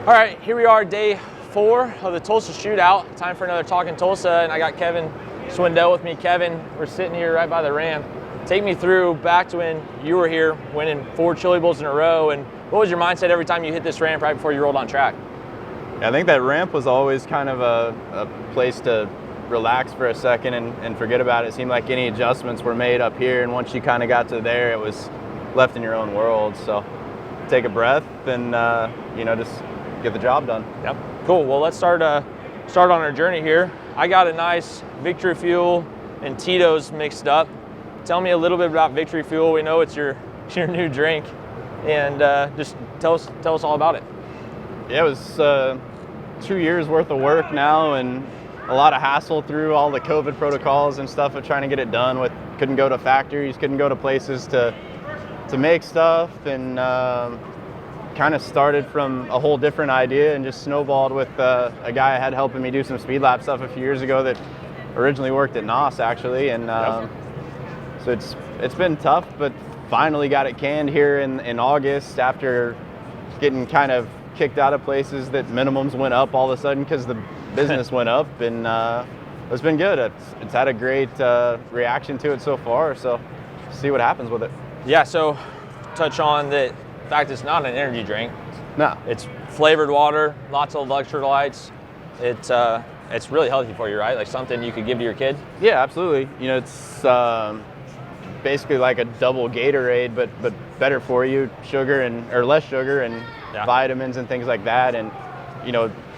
All right, here we are, day 4 of the Tulsa Shootout. Time for another Talkin Tulsa, and I got Kevin Swindell with me. Kevin, we're sitting here right by the ramp. Take me through back to when you were here, winning 4 Chili Bowls in a row, and what was your mindset every time you hit this ramp right before you rolled on track? Yeah, I think that ramp was always kind of a place to relax for a second and forget about it. It seemed like any adjustments were made up here, and once you kind of got to there, it was left in your own world. So take a breath and just get the job done. Yep. Cool. Well, let's start on our journey here. I got a nice Victory Fuel and Tito's mixed up. Tell me a little bit about Victory Fuel. We know it's your new drink, and just tell us all about it. Yeah, it was 2 years worth of work now, and a lot of hassle through all the COVID protocols and stuff of trying to get it done. Couldn't go to factories, couldn't go to places to make stuff, and kind of started from a whole different idea and just snowballed with a guy I had helping me do some speed lap stuff a few years ago that originally worked at NOS actually, and so it's been tough, but finally got it canned here in August after getting kind of kicked out of places that minimums went up all of a sudden because the business went up, and it's been good. It's had a great reaction to it so far, so see what happens with it. Yeah, so touch on the fact it's not an energy drink. No. It's flavored water, lots of electrolytes. It's really healthy for you, right? Like something you could give to your kid? Yeah, absolutely. It's basically like a double Gatorade, but better for you, or less sugar and vitamins and things like that. And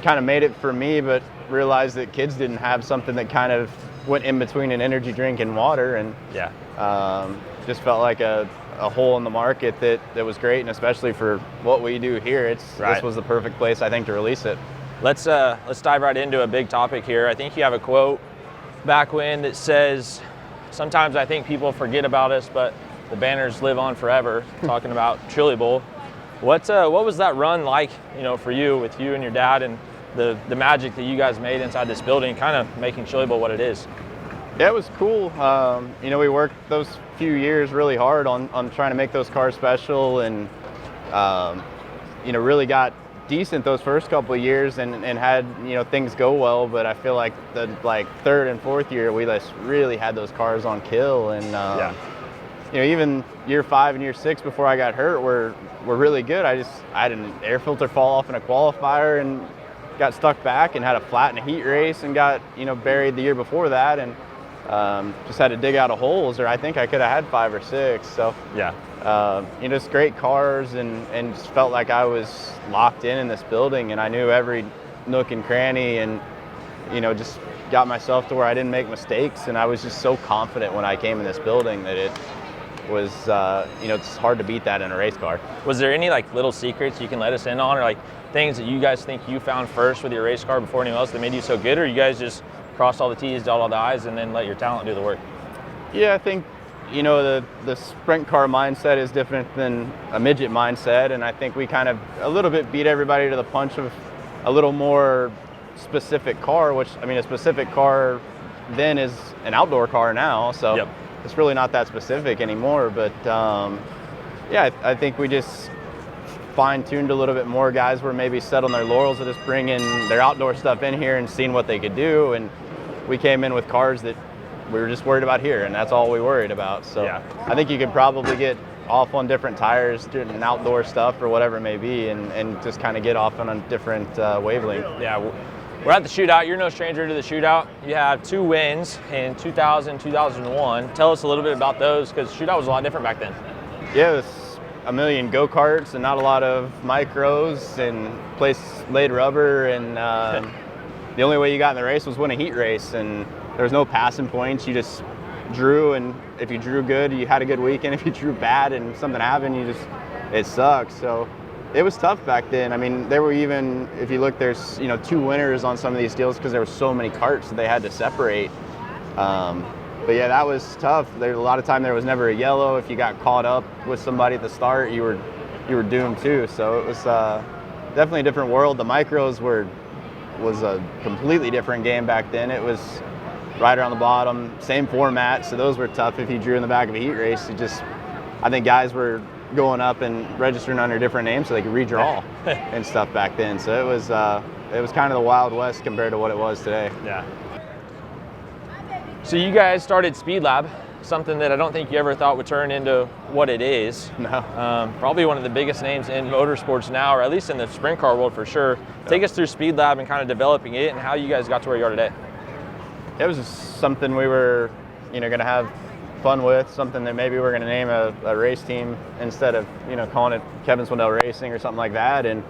kind of made it for me, but realized that kids didn't have something that kind of went in between an energy drink and water, and just felt like a hole in the market that was great, and especially for what we do here, this was the perfect place, I think, to release it. Let's dive right into a big topic here. I think you have a quote back when that says, "Sometimes I think people forget about us, but the banners live on forever." Talking about Chili Bowl. What was that run like, for you, with you and your dad, and the magic that you guys made inside this building, kind of making Chili Bowl what it is? Yeah, it was cool. We worked those few years really hard on trying to make those cars special, and really got decent those first couple of years and had things go well. But I feel like the third and fourth year we just really had those cars on kill, and even year 5 and year 6 before I got hurt were really good. I had an air filter fall off in a qualifier and got stuck back, and had a flat in a heat race and got buried the year before that, and just had to dig out of holes, or I think I could have had 5 or 6. So just great cars, and just felt like I was locked in this building, and I knew every nook and cranny, and just got myself to where I didn't make mistakes, and I was just so confident when I came in this building that it was it's hard to beat that in a race car. Was there any little secrets you can let us in on, or things that you guys think you found first with your race car before anyone else that made you so good, or you guys just crossed all the T's, dotted all the I's, and then let your talent do the work? Yeah, I think the sprint car mindset is different than a midget mindset, and I think we kind of a little bit beat everybody to the punch of a little more specific car, which a specific car then is an outdoor car now, so it's really not that specific anymore. But I think we just fine-tuned a little bit more. Guys were maybe set on their laurels of just bringing their outdoor stuff in here and seeing what they could do, and we came in with cars that we were just worried about here, and that's all we worried about. So I think you could probably get off on different tires doing outdoor stuff or whatever it may be, and just kind of get off on a different wavelength. Yeah, we're at the shootout. You're no stranger to the shootout. You have 2 wins in 2000, 2001. Tell us a little bit about those, because shootout was a lot different back then. Yeah, it was a million go-karts and not a lot of micros, and place laid rubber, and the only way you got in the race was win a heat race, and there was no passing points. You just drew, and if you drew good, you had a good weekend. If you drew bad and something happened, it sucked. So it was tough back then. There were even, if you look, there's 2 winners on some of these deals because there were so many carts that they had to separate. But yeah, that was tough. There's a lot of time there was never a yellow. If you got caught up with somebody at the start, you were doomed too. So it was definitely a different world. The micros was a completely different game back then. It was rider on the bottom, same format, so those were tough. If you drew in the back of a heat race, I think guys were going up and registering under different names so they could redraw and stuff back then. So it was kind of the Wild West compared to what it was today. Yeah. So you guys started Speed Lab, something that I don't think you ever thought would turn into what it is. No. Probably one of the biggest names in motorsports now, or at least in the sprint car world for sure. Take us through Speed Lab and kind of developing it and how you guys got to where you are today. It was just something we were, going to have fun with, something that maybe we're going to name a race team instead of, calling it Kevin Swindell Racing or something like that. And,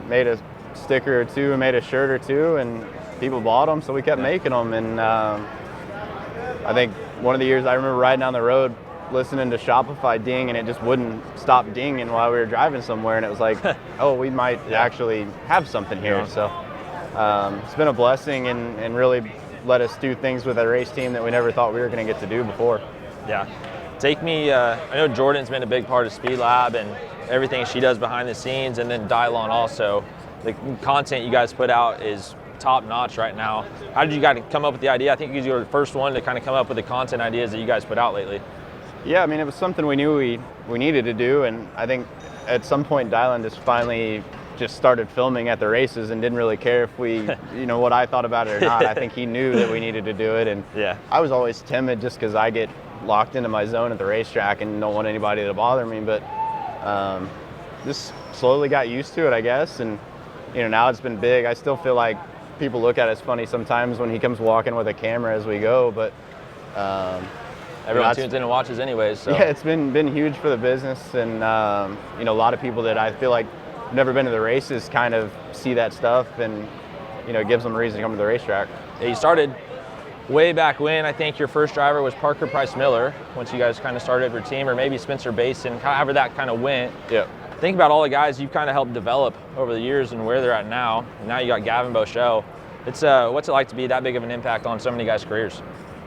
made a sticker or two, made a shirt or two, and people bought them, so we kept making them. And I think one of the years I remember riding down the road listening to Shopify ding, and it just wouldn't stop dinging while we were driving somewhere, and it was like, oh, we might actually have something here. Yeah. So it's been a blessing and really let us do things with a race team that we never thought we were going to get to do before. Yeah. Take me, I know Jordan's been a big part of Speed Lab and everything she does behind the scenes, and then Dylon also. The content you guys put out is top notch right now. How did you guys come up with the idea? I think you were the first one to kind of come up with the content ideas that you guys put out lately. Yeah, I mean, it was something we knew we needed to do, and I think at some point Dylon just finally just started filming at the races and didn't really care if we, what I thought about it or not. I think he knew that we needed to do it, and I was always timid just because I get locked into my zone at the racetrack and don't want anybody to bother me, but just slowly got used to it, I guess, and now it's been big. I still feel like people look at us funny sometimes when he comes walking with a camera as we go, but everyone tunes in and watches anyways. So. Yeah, it's been huge for the business, and a lot of people that I feel like have never been to the races kind of see that stuff, and it gives them a reason to come to the racetrack. Yeah, you started way back when. I think your first driver was Parker Price Miller once you guys kind of started your team, or maybe Spencer Basin, however that kind of went. Yeah. Think about all the guys you've kind of helped develop over the years and where they're at now. And now you got Gavin Bochelle. It's what's it like to be that big of an impact on so many guys' careers?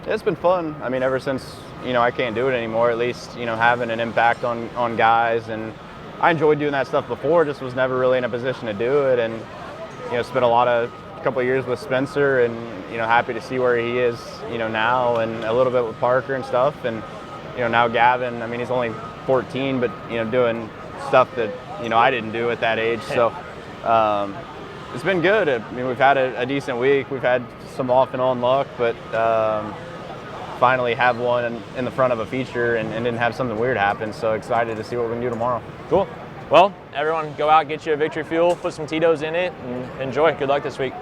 It's been fun. I mean, ever since I can't do it anymore, at least having an impact on guys, and I enjoyed doing that stuff before. Just was never really in a position to do it, and spent a couple of years with Spencer, and happy to see where he is now, and a little bit with Parker and stuff, and now Gavin. I mean, he's only 14, but doing stuff that I didn't do at that age. So it's been good. I mean, we've had a decent week. We've had some off and on luck, but finally have one in the front of a feature and didn't have something weird happen. So excited to see what we can do tomorrow. Cool. Well, everyone go out, get you a Victory Fuel, put some Tito's in it, and enjoy. Good luck this week.